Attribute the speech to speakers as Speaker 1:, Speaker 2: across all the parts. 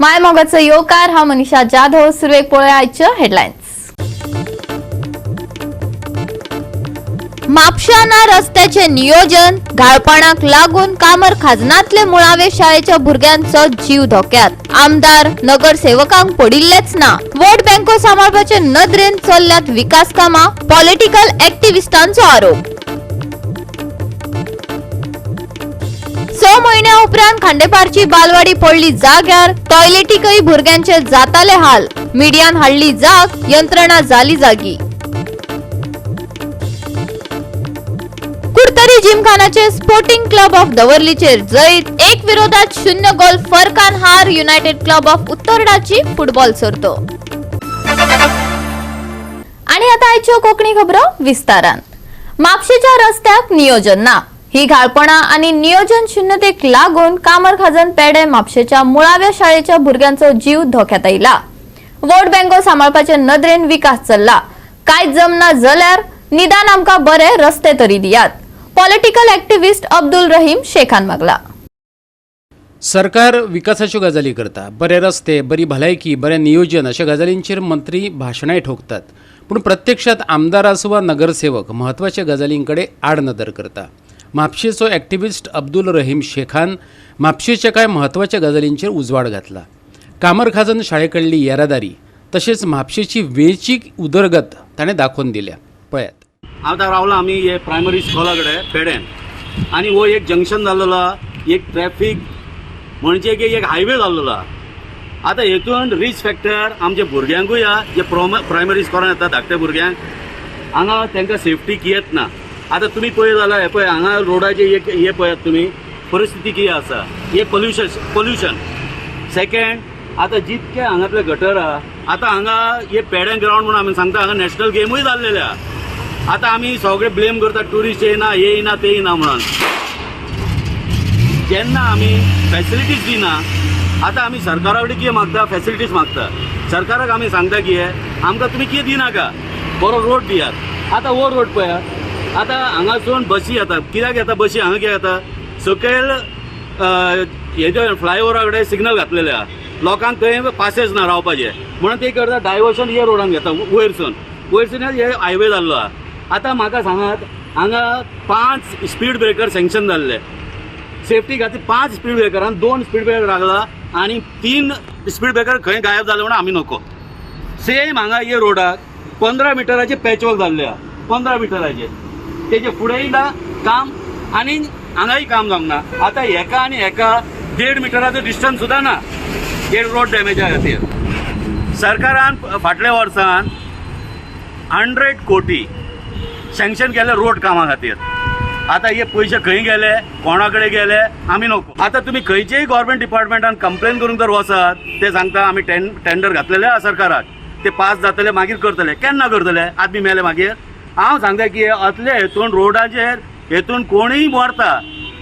Speaker 1: माय मोगाचं योकार हा मनीषा जाधव सुरवेक पोळे आजच्या हेडलाईन्स। म्हापशाना रस्त्याचे नियोजन घाळपणाक लागून कामर खाजनातले मुळावे शाळेच्या भुरग्यांचो जीव धोक्यात। आमदार नगरसेवकांक पडिल्लेच ना। वोट बँको सांबाळपाचे नदरेन चल्ल्यात विकास कामां, पॉलिटिकल ऍक्टिव्हिस्टांचो आरोप। 6 महिन्या उपरांत खांडेपारची बालवाडी पडली जाग्यार, टॉयलेटीकय भुरग्यांचे जाताले हाल। मीडियान हाडली जाग, यंत्रणा जाली जागी। कुर्तरी जिमखानाचे sporting club of दवर्लीचेर Jait, 1-0 goal फरकान हार युनायटेड क्लब ऑफ उत्तरडाची फुटबॉल सर्त। आणि आता आयच्यो कोंकणी खबरो विस्तारान। म्हापशेच्या रस्त्याक नियोजन ना। ही घाळपणा आणि नियोजन शून्यतेक लागून कामर खाजन पेडे म्हापशेच्या मुळाव्या शाळेच्या भुरग्यांचो जीव धोक्यात आयला। वोट बँको सांबाळपाचे नदरेन विकास चल्ला। कांयच जमना जाल्यार निदान आमकां बरे रस्ते तरी दियात। Political activist Abdul Rahim Shekhan मागला।
Speaker 2: सरकार विकासाच्यो गजाली करता, बरे रस्ते, बरी भलायकी, बरे नियोजन अशा गजालींचेर मंत्री भाशणाय ठोकतात, पूण प्रत्यक्षात आमदार आसूं वा नगरसेवक महत्वाच्या गजालींकडे आडनदर करता। म्हापशेचो ऍक्टिव्हिस्ट अब्दुल रहीम शेखान म्हापशेच्या कांय महत्वाच्या गजालींचेर उजवाड घातला। कामर खाजन शाळेकडली येरादारी तशेंच म्हापशेची वेंचीक उदरगत ताणें दाखोवन दिल्या। पळयात।
Speaker 3: आतां रावला आमी हे प्रायमरी स्कूला कडेन पेड्यान, आनी हो एक जंक्शन जाल्लो, एक ट्रॅफिक म्हणजे एक हायवे जाल्लो। आतां हेतून रिच फॅक्टर आमच्या भुरग्यांकूय जे प्रायमरी स्कूलान येता धाकट्या भुरग्यांक, हांगा तांकां सेफ्टी येत ना। आतां तुमी पळयत जाल्यार हे पळय हांगा रोडाचे एक हे पळयात तुमी परिस्थिती कितें आसा, हे पोल्युशन। सेकंड, आतां जितके हांगातले गटर आतां हांगा हे पेड्यां ग्राउंड म्हणून आमी सांगता, हांगा नॅशनल गेमूय जाल्लेले आतां आमी सगळे ब्लेम करता टुरिस्ट येना, हे येना, ते येना म्हणून। जेन्ना आमी फॅसिलिटीज दिना, आतां आमी सरकारा कडेन कितें मागता, फॅसिलिटीज मागता। सरकाराक आमी सांगता की आमकां तुमी कितें दिनाका, बरो रोड दियात। आतां हो रोड पळयात, आतां हांगासून बसी येतात, कित्याक येता बसी हांगा कित्याक येता, सकयल हेजे फ्लायओव्हरा कडेन सिग्नल घातलेले आहा, लोकांक थंय पासेस ना रावपाचे म्हणून ते करता डायवर्शन हे रोडान घेता वयरसून हे हायवे जाल्लो आहा। आतां म्हाका सांगात, हांगा 5 स्पीड ब्रेकर सँक्शन जाल्ले, सेफ्टी खातीर 5 स्पीड ब्रेकरान 2 स्पीड ब्रेकर लागला आनी 3 स्पीड ब्रेकर खंय गायब जाले म्हणून आमी नको। सेम हांगा हे रोडाक 15 मिटराचे पॅचवर्क जाल्ले आहा, 15 मिटराचे, तेजे फुडेंय ना काम आनी हांगाय काम जावंक ना। आतां हेका आनी हेका 1.5 मिटराचो डिस्टन्स सुद्दां ना हे रोड डॅमेजा खातीर। सरकारान फाटल्या वर्सान 100 कोटी सँक्शन केले रोड कामा खातीर। आतां हे पयशे खंय गेले, कोणा कडेन गेले आमी नको। आतां तुमी खंयचेय गव्हर्मेंट डिपार्टमेंटान कंप्लेन करूंक जर वचत, ते सांगता आमी टेंडर घातलेले आहा सरकाराक, ते पास जातले मागीर करतले। केन्ना करतले, आदमी मेले मागीर? हांव सांगता की असले हेतून रोडाचेर हेतून कोणीय मरता,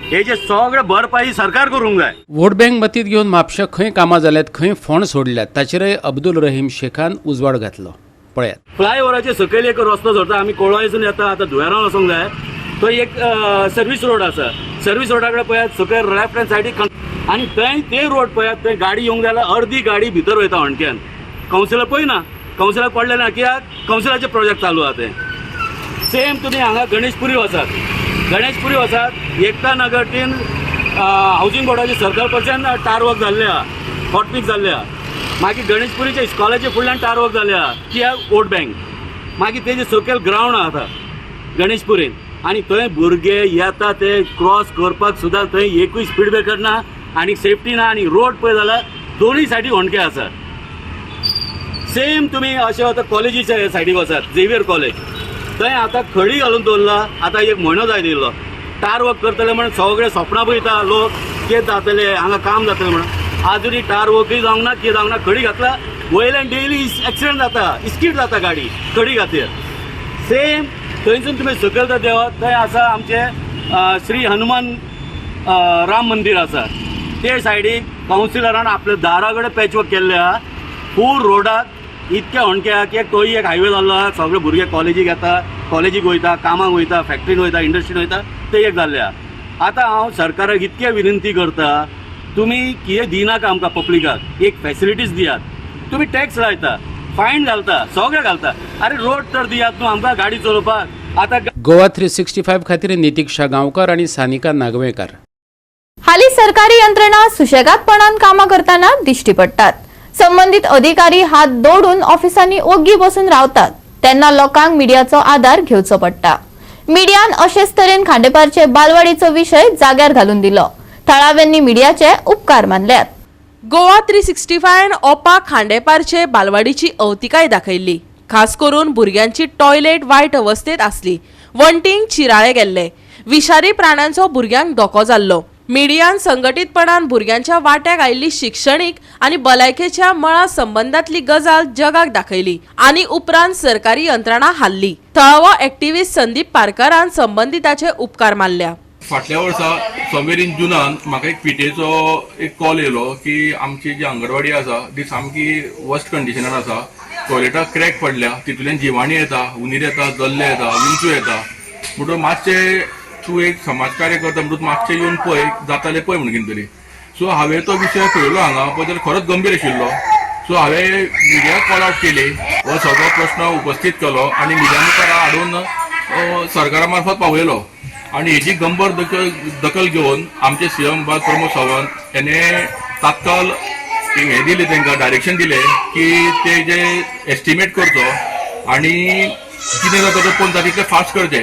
Speaker 3: हेजे सगळे भरपाई सरकार करूंक जाय।
Speaker 2: वोट बँक मतींत घेवन म्हापशा खंय कामां जाल्यात, खंय फोंड सोडल्यात ताचेरय अब्दुल रहीम शेखान उजवाड घातलो। पळयात।
Speaker 3: फ्लायओव्हराचे सकयल एक रस्तो जोडटा, आमी कोळवायसून येता, आतां धुवेरान वचूंक जाय, तो एक सर्वीस रोड आसा। सर्वीस रोडा कडेन पळयात सकयल लेफ्ट हँड सायडीक आनी थंय ते रोड पळयात, थंय गाडी येवंक जाल्यार अर्दी गाडी भितर वयता होणक्यान। कावन्सिलर पळयना, कावन्सिलर पडले ना, कित्याक कावन्सिलाचे प्रोजेक्ट चालू आहा ते। सेम तुमी हांगा गणेशपुरी वचात, एकता नगरटीन हावसिंग बोर्डाचे सर्कल पर्यंत टार वर्क जाल्ले आहा, हॉटमिक्स जाल्ले आहा। मागीर गणेशपुरीच्या इस्कॉलाच्या फुडल्यान टार वर्क जाल्ले आहा, कित्याक वोट बँक। मागीर तेजे सकयल ग्रावंड आहा गणेशपुरीन, आनी थंय भुरगे येता ते क्रॉस करपाक सुद्दां थंय एकूय स्पीड ब्रेकर ना आनी सेफ्टी ना, आनी रोड पळय जाल्यार दोनूय सायडी होणके आसा। सेम तुमी अशें आतां कॉलेजीच्या सायडीक वचात, झेवियर कॉलेज, थंय आतां खडी घालून दवरला। आतां एक म्हयनो जाय दिल्लो, टार वर्क करतले म्हणून सगळे सपनां पळयता लोक, कितें जातले हांगा काम जातलें म्हणून। आजुनी टार वर्कूय जावंक ना, कितें जावंक ना, खडी घातला, वयल्यान डेली एक्सिडेंट जाता, इस्कीट जाता गाडी खडी खातीर। सेम थंयसून तुमी सकयल जर देवत, थंय आसा आमचे श्री हनुमान राम मंदिर आसा, ते सायडीक कावन्सिलरान आपल्या दारा कडेन पॅचवर्क केल्ले आहा। फूल रोडाक इतके होणक्या की तोय एक हायवे जाल्लो आहा, सगळे भुरगे कॉलेजीक येता, कॉलेजीक वयता, कामाक वयता, फॅक्टरीन वयता, इंडस्ट्रीन वयता, ते एक जाल्ले आहा। आतां हांव सरकाराक इतके विनंती करता तुम्ही कितें दिनाका आमकां पब्लिकाक एक फॅसिलिटीज दियात तुम्ही टॅक्स लायता फायन घालता सगळें घालता अरे रोड तर दियात न्हू आमकां गाडी चलोवपाक आतां
Speaker 2: गोवा 365 खातीर नितीक्षा गांवकार आणि सानिका नागवेकर.
Speaker 1: हाली सरकारी यंत्रणा सुशेगादपणान कामां करताना दिश्टी पडटात. संबंधित अधिकारी हात दौडून ऑफिसांनी ओग्गी बसून रावतात तेन्ना लोकांक मिडियाचो आधार घेवचो पडटा. मिडियान अशेच तरेन खांडेपारचे बालवाडीचो विशय जाग्यार घालून दिलो. थळाव्यांनी मिडियाचे उपकार मानल्यात.
Speaker 4: गोवा 365 ओपा खांडेपारचे बालवाडीची अवतिकाय दाखयल्ली. खास करून भुरग्यांची टॉयलेट वायट अवस्थेत आसली. वणटींक चिराळे गेल्ले. विषारी प्राण्यांचो भुरग्यांक धोको जाल्लो. मिडियान संघटीतपणान भुरग्यांच्या वाट्याक आयिल्ली शिक्षणीक आनी भलायकेच्या मळा संबंधातली गजाल जगाक दाखयली आनी उपरांत सरकारी यंत्रणा हाल्ली. थळावो एक्टिव्हिस्ट संदीप पारकरान संबंधिताचे उपकार मानल्या.
Speaker 5: फाटल्या वर्सा समवेर इन जुनान म्हाका एक पिटेचो एक कॉल येयलो की आमची जी अंगणवाडी आसा ती सामकी वर्स्ट कंडिशनान आसा. टॉयलेटाक क्रॅक पडल्या, तितूंतल्यान जिवाणी येता, उंदीर येता, जल्ले येता, विंचू येता. म्हणून मातशें तूं एक समाजकार्य करता म्हणून मातशें येवन पळय जातालें पळय म्हणून कितें तरी. सो हांवें तो विशय पळयलो हांगा पळय जाल्यार खरोच गंभीर आशिल्लो. सो हांवें मिडियाक कॉल आवट केली, हो सगळो प्रश्न उपस्थित केलो आनी मिडिया मुखार हाडून सरकारा मार्फत पावयलो. आणि हेची गंभीर दखल घेवन आमचे सीएम प्रमोद सावंत याने तात्काळ हे दिले, तांकां डायरेक्शन दिले की ते जे एस्टिमेट करचो आणि कितें जाता तो 15 तारीख फास्ट करचे.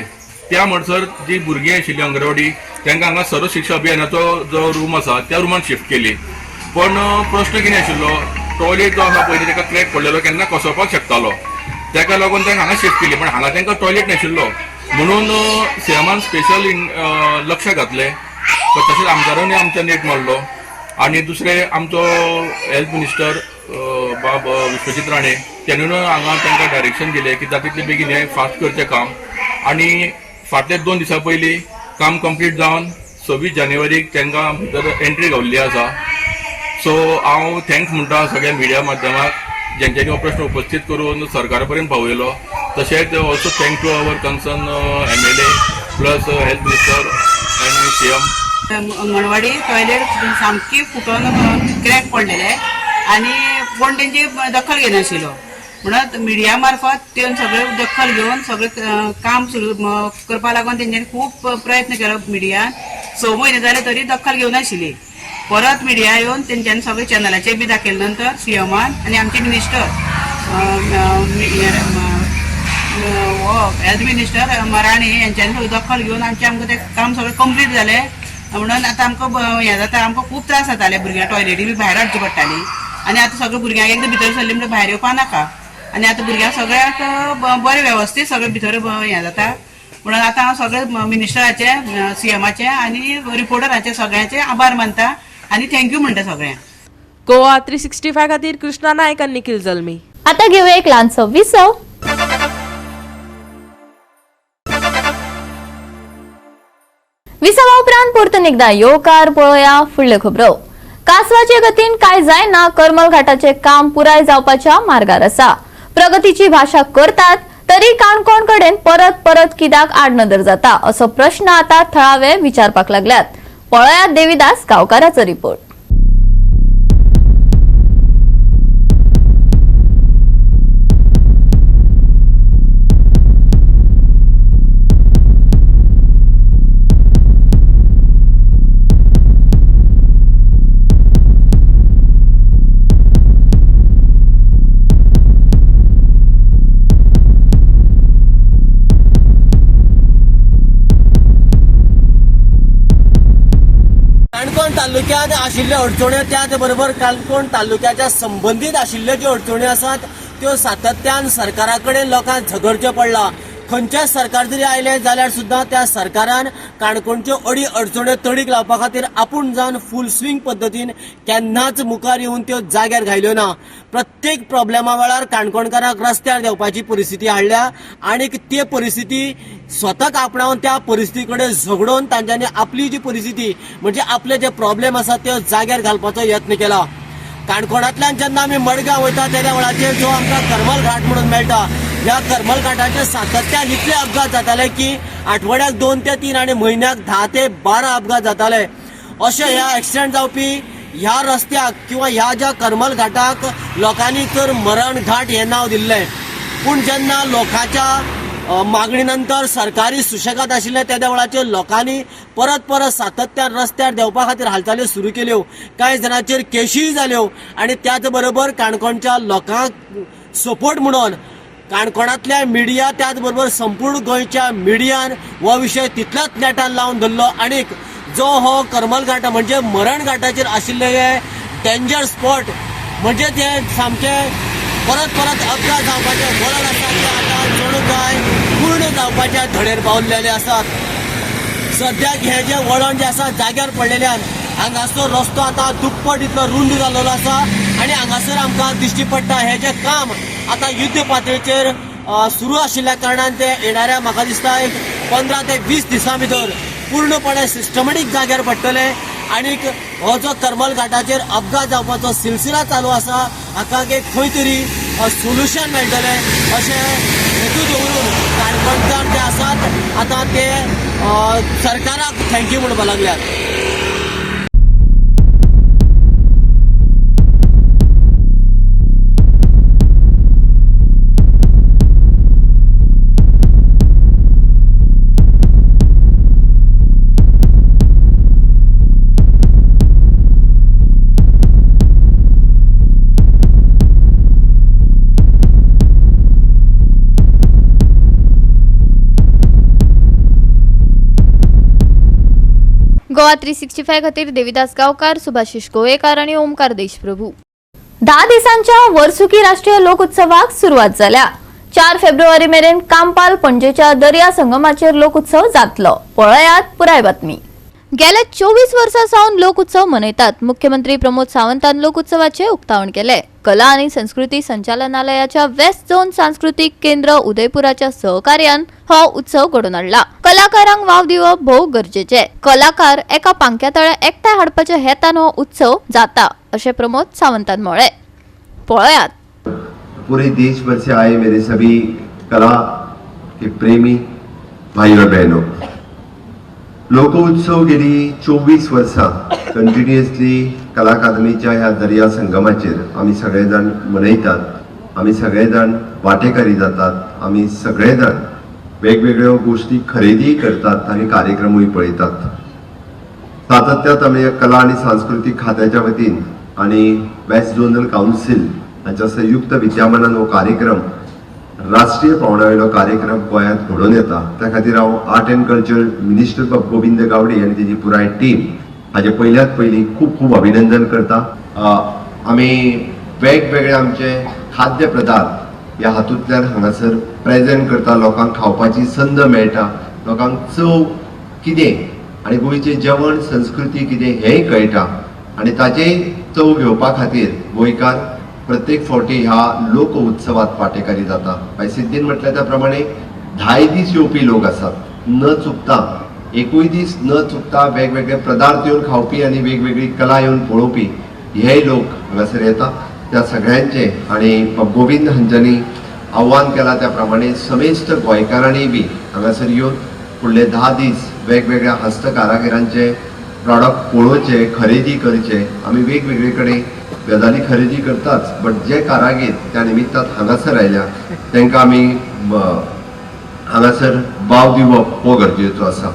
Speaker 5: त्या म्हणसर जी भुरगीं आशिल्ली अंगणवाडी तांकां हांगा सर्व शिक्षा अभियानाचो जो रूम आसा त्या रुमान शिफ्ट केली. पण प्रश्न कितें आशिल्लो, टॉयलेट जो आसा पयलीं ताका क्रॅक पडलेलो केन्ना कोसोवपाक शकतालो, ताका लागून तांकां हांगा शिफ्ट केली. पण हांगा तांकां टॉयलेट नाशिल्लो म्हणून सीएमान स्पेशल लक्ष घातलें. तशेंच आमदारांनी आमच्या नेट मारलो. आणि दुसरे आमचो हेल्थ मिनिस्टर बाब विश्वजीत राणे तेणून हांगा तांकां डायरेक्शन दिलें की जातले बेगीन हें फास्ट करचें काम. आनी फाटले 2 दिसां पयलीं काम कंप्लीट जावन 26 जानेवारीक तांकां भितर एंट्री गावल्ली आसा. सो हांव थँक्स म्हणटा सगळ्या मिडिया माध्यमाक जेंच्यांनी हो प्रश्न उपस्थित करून सरकारा पर्यंत पावयलो. तशेंच also thank to our concern MLA plus health minister आनी सीएम.
Speaker 6: अंगणवाडी टॉयलेट सामकी फुटून क्रॅक पडलेले आणि कोण त्यांची दखल घेनाशिल्लो. म्हणून मिडिया मार्फत ते सगळे दखल घेवन सगळे काम सुरू करपा लागून तेंच्यांनी खूब प्रयत्न केलो. मिडियान 6 म्हयने जाले तरी दखल घेवनाशिल्ली. परत मिडिया येवन तेंच्यांनी सगळे चॅनलाचेर बी दाखयले. नंतर सीएमान आणि आमचे मिनिस्टर हेल्थ मिनिस्टर मराणी यांच्यांनी दखल घेवन आमकां तें काम सगळें कंप्लीट जालें. म्हणून आतां आमकां हें जाता, आमकां खूब त्रास जाताले. भुरग्यां टॉयलेटी बी भायर हाडची पडटाली आनी आतां सगळ्या भुरग्यांक एकदां भितर सरली म्हणल्यार भायर येवपा नाका. आनी आतां भुरग्यांक सगळ्याक बरें वेवस्थीत सगळें भितर हें जाता. म्हणून आतां हांव सगळे मिनिस्टराचे, सीएमाचे आनी रिपोर्टराचे सगळ्यांचे आभार मानता आनी थँक्यू म्हणटा सगळ्यांक.
Speaker 4: गोवा 365 खातीर कृष्णा नायक आनी निखिल जल्मी.
Speaker 1: आता घेऊया एक ल्हानसो विसव. विसवा उपरांत परतून एकदा येवकार पळोवया फुडल्यो खबरो. कासवाचे गतीन काय जायना करमल घाटाचे काम पुराय जावपाच्या मार्गार आसा. प्रगतीची भाषा करतात तरी काणकोण कडेन परत परत कित्याक आडनदर जाता असो प्रश्न आता थळावे विचारपाक लागल्यात. पळोवयात देविदास गांवकाराचो रिपोर्ट.
Speaker 7: काणकोण तालुक्यात आशिल्ले अडचण्यो त्याच बरोबर काणकोण तालुक्याच्या संबंधीत आशिल्ल्यो ज्यो अडचण्यो आसात त्यो सातत्यान सरकारा कडेन लोकांक झगडचें पडलां. खंयचें सरकार जरी आयलें जाल्यार सुद्दां त्या सरकारान काणकोणच्यो अडी अडचण्यो तडीक लावपा खातीर आपूण जावन फूल स्विंग पद्दतीन केन्नाच मुखार येवन त्यो जाग्यार घायल्यो ना. प्रत्येक प्रॉब्लेमा वेळार काणकोणकारांक रस्त्यार देवपाची परिस्थिती हाडल्या आनी ती परिस्थिती स्वताक आपणावन त्या परिस्थिती कडेन झगडून तांच्यांनी आपली जी परिस्थिती म्हणजे आपले जे प्रॉब्लेम आसात ते जाग्यार घालपाचो यत्न केला. काणकोणांतल्यान जेन्ना आमी मडगांव वयता त्या वेळाचेर जो आमकां करमल घाट म्हणून मेळटा, ह्या करमल घाटाचेर सातत्यान इतले अपघात जाताले की आठवड्याक 2 ते 3 आनी म्हयन्याक 10 ते 12 अपघात जाताले. अशे ह्या एक्सिडेंट जावपी ह्या रस्त्याक किंवा ह्या ज्या करमल घाटाक लोकांनी तर मरण घाट हे नाव दिल्लें, पूण जेन्ना लोकांच्या मागणी नंतर सरकारी सुशेगाद आशिल्ले त्या वेळाचेर लोकांनी परत परत सातत्यान रस्त्यार देवपा खातीर हालचाली सुरू केल्यो, कांय जाणांचेर केशीय जाल्यो आनी त्याच बरोबर काणकोणच्या लोकांक सपोर्ट म्हणून काणकोणांतल्या मिडिया त्याच बरोबर संपूर्ण गोंयच्या मिडियान हो विशय तितल्याच नेटान लावन धरलो आनीक जो हो करमल घाट म्हणजे मरण घाटाचेर आशिल्ले हे डेंजर स्पॉट म्हणजे ते सामके परत परत अपघात जावपाचे वळण आसा ते आतां जणू काय पूर्ण जावपाच्या धडेर पावलेले आसात. सद्याक हे जे वळण जे आसा जाग्यार पडलेल्यान हांगासर रस्तो आतां दुप्पट इतलो रुंद जाल्लो आसा आनी हांगासर आमकां दिश्टी पडटा हे जे काम आतां युद्ध पातळीचेर सुरू आशिल्ल्या कारणान ते येणाऱ्या म्हाका दिसता एक 15 ते 20 दिसां भितर पूर्णपणे सिस्टमॅटीक जाग्यार पडटले आनीक हो जो करमल घाटाचेर अपघात जावपाचो सिलसिला चालू आसा हाका एक खंय तरी सोल्युशन मेळटलें अशें हेतू दवरून काणकोणकार जे आसात आतां ते सरकाराक थँक्यू म्हणपाक लागल्यात.
Speaker 1: गोवा 365 खातीर देविदास गांवकार, सुभाशीश गोवेकार आणि ओमकार देशप्रभू. 10 दिसांच्या वर्सुकी राष्ट्रीय लोक उत्सवाक सुरुवात जाल्या. 4 फेब्रुवारी मेरेन कांपाल पणजेच्या दर्या संगमाचेर लोक उत्सव जातलो. पळयात पुराय बातमी. गेल्या 24 वर्सां सावन लोक उत्सव मनयतात. मुख्यमंत्री प्रमोद सावंतान लोक उत्सवाचे उक्तावण केले. कला आणि संस्कृती संचालनालयाच्या वेस्ट झोन सांस्कृतिक केंद्र उदयपुराच्या सहकार्यान हो उत्सव घडोवन हाडला. कलाकारांक वाव दिवप भोव गरजेचे. कलाकार एका पांक्या तळे एकठांय हाडपाच्या हेतान हो उत्सव जाता अशें प्रमोद सावंतान म्हळे. पळयात.
Speaker 8: पूरे देश भर से आए मेरे सभी कला के प्रेमी भाइयों बहनों, लोक उत्सव गेली 24 वर्सां कंटिन्युअसली कला अकादमीच्या ह्या दर्या संगमाचेर आमी सगळेजाण मनयतात, आमी सगळेजाण वांटेकारी जातात, आमी सगळेजाण वेगवेगळ्यो गोष्टी खरेदी करतात आणि कार्यक्रमूय पळयतात. सातत्यात आमी कला आणि सांस्कृतिक खात्याच्या वतीन आणि वेस्ट झोनल काउन्सिल हांच्या संयुक्त विद्यमानान हो कार्यक्रम राष्ट्रीय पावंड्यावेलो कार्यक्रम गोंयांत घडोवन येता. त्या खातीर हांव art and culture minister Govind Gawade आनी तेजी पुराय टीम हाजे पयल्यात पयलीं खूब खूब अभिनंदन करता. आमी वेगवेगळे आमचे खाद्य पदार्थ ह्या हातूंतल्यान हांगासर प्रेजेंट करता. लोकांक खावपाची संद मेळटा, लोकांक चव कितें आनी गोंयचें जेवण संस्कृती कितें हेंय कळटा आनी ताचेय चव घेवपा खातीर गोंयकार प्रत्येक फावटी ह्या लोक उत्सवात वांटेकारी जाता. सिद्धीन म्हटल्या त्या प्रमाणे 10 दीस येवपी लोक आसात. न चुकता एकूय दीस न चुकता वेगवेगळे पदार्थ येवन खावपी आनी वेगवेगळी कला येवन पळोवपी हे लोक हांगासर येता. त्या सगळ्यांचे आनी गोविंद हांच्यांनी आव्हान केला त्या प्रमाणे समेस्त गोंयकारांनी बी हांगासर येवन फुडले 10 दीस वेगवेगळ्या हस्तकारागिरांचे प्रॉडक्ट पळोवचे, खरेदी करचे. आमी वेगवेगळे कडेन गजाली खरेदी करताच, बट जे कारागीर त्या निमित्तात हांगासर आयल्या तांकां आमी हांगासर वाव दिवप हो गरजेचो आसा.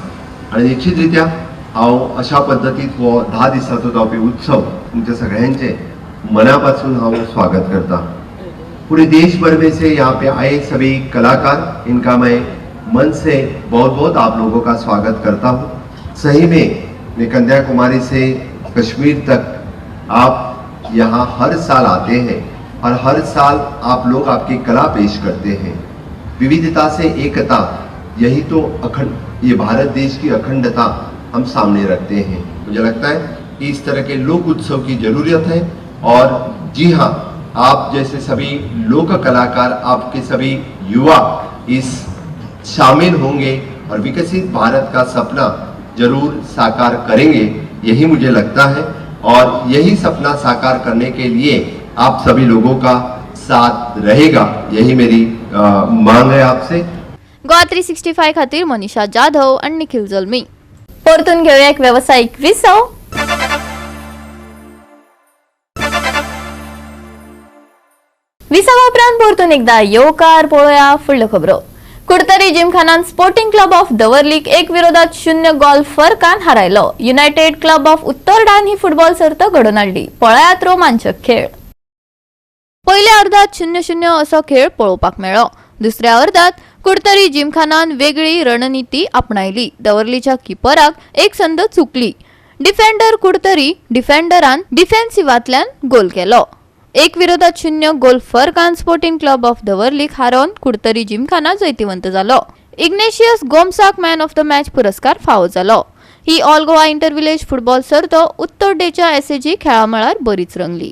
Speaker 8: आनी निश्चित रित्या हांव अशा पद्दतीन हो 10 दिसांचो जावपी उत्सव तुमच्या सगळ्यांचे मनापासून हांव स्वागत करता. पूरे देश भर में से यहाँ पे आए सभी कलाकार, इनका मैं मन से बहुत बहुत आप लोगों का स्वागत करता हूँ. सही में कन्याकुमारी से कश्मीर तक आप यहाँ हर साल आते हैं और हर साल आप लोग आपकी कला पेश करते हैं. विविधता से एकता, यही तो ये भारत देश की अखंडता हम सामने रखते हैं. मुझे लगता है कि इस तरह के लोक उत्सव की जरूरत है और जी हाँ, आप जैसे सभी लोक कलाकार, आपके सभी युवा इस शामिल होंगे और विकसित भारत का सपना जरूर साकार करेंगे, यही मुझे लगता है. और यही सपना साकार करने के लिए आप सभी लोगों का साथ रहेगा, यही मेरी मांग है आपसे.
Speaker 1: गोवा 365 खातीर मनीषा जाधव आणि निखिल जल्मी. परतून घेऊया एक व्यावसायिक विसव. विसावा उपरांत परतून एकदा येवकार पळोवया फुडल्यो खबरो. कुडतरी जिमखानान स्पोर्टिंग क्लब ऑफ दवर्लीक 1-0 गोल फरकान हारायलो. युनायटेड क्लब ऑफ उत्तरडान ही फुटबॉल सर्त घडोवन हाडली. पळयात रोमांचक खेळ. पयल्या अर्धात 0-0 असो खेळ पळोवपाक मेळ्ळो. दुसऱ्या अर्धात कुडतरी जिमखानान वेगळी रणनीती आपणायली. दवर्लीच्या किपराक एक संद चुकली. डिफेंडर कुडतरी डिफेंडरान डिफेन्सिवांतल्यान गोल केलो. 1-0 गोल फरकान स्पोर्टिंग क्लब ऑफ दवर्लीक हारोवन कुडतरी जिमखाना जैतिवंत जालो. इग्नेशियस गोमसाक मॅन ऑफ द मॅच पुरस्कार फावो जालो. ही all Goa inter village football सर्त उत्तर डेच्या एसएजी खेळामळार बरीच रंगली.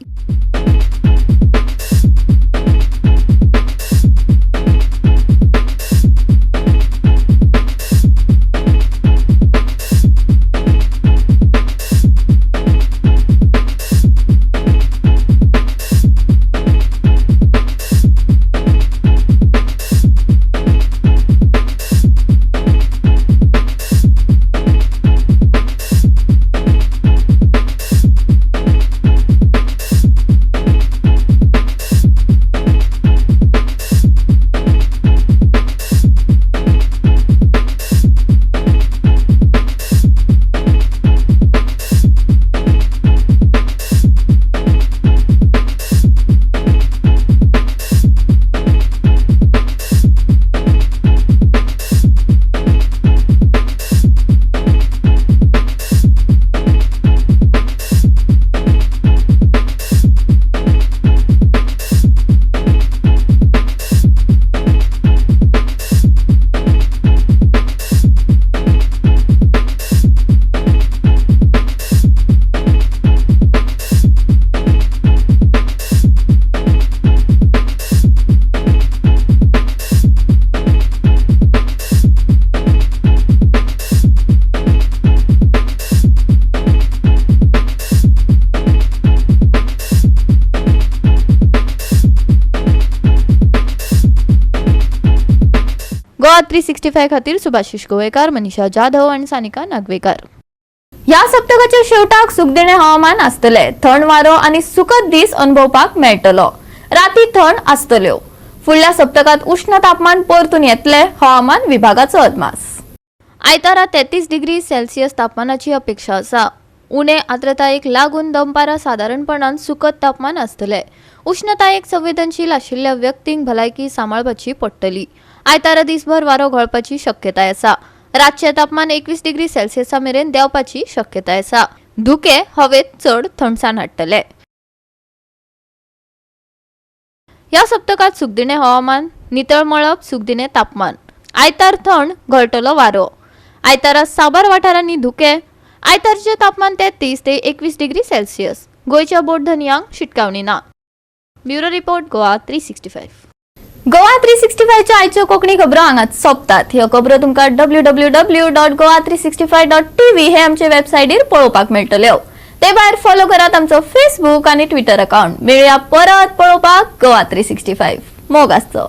Speaker 1: गोवा 365 खातीर सुभाशिश गोवेकार, मनीषा जाधव आणि सानिका नागवेकर. या सप्तकाच्या शेवटाक सुखदिणे हवामान आसतले. थंड वारो आणि सुखद दीस अनुभवपाक मेळटलो. राती थंड आसतल्यो. फुडल्या सप्तकात उष्ण तापमान परतून येतले. हवामान विभागाचो अदमास. आयतारा 33 डिग्री सेल्सियस तापमानाची अपेक्षा आसा. उणे आर्द्रतायेक लागून दनपारा सादारणपणान सुखद तापमान आसतले. उष्णतायेक संवेदनशील आशिल्ल्या व्यक्तींक भलायकी सांबाळपाची पडटली. आयतारा दिसभर वारो घोळपाची शक्यताय आसा. रातचे तापमान 21 डिग्री सेल्सियसा मेरेन देंवपाची शक्यताय आसा. धुके हवेत चड थंडसाण हाडटले. या सप्तकात सुखदिणे हवामान, नितळ मळब, सुखदिणे तापमान. आयतार थंड, घोळटलो वारो. आयतारा साबार वाठारांनी धुके. आयतारचे तापमान 33 ते 21 डिग्री सेल्सियस. गोयच्या बोटधनियांक शिटकावणी ना. Bureau report Goa 365. गोवा 365 च्या आयच्यो कोंकणी खबरो हांगाच सोंपतात. ह्यो खबरो तुमकां www.goa365.tv हे आमचे वेबसायटीर पळोवपाक मेळटल्यो. ते भायर फॉलो करात आमचो फेसबुक आनी ट्विटर अकाउंट. मेळुया परत पळोवपाक गोवा 365. मोग आसचो.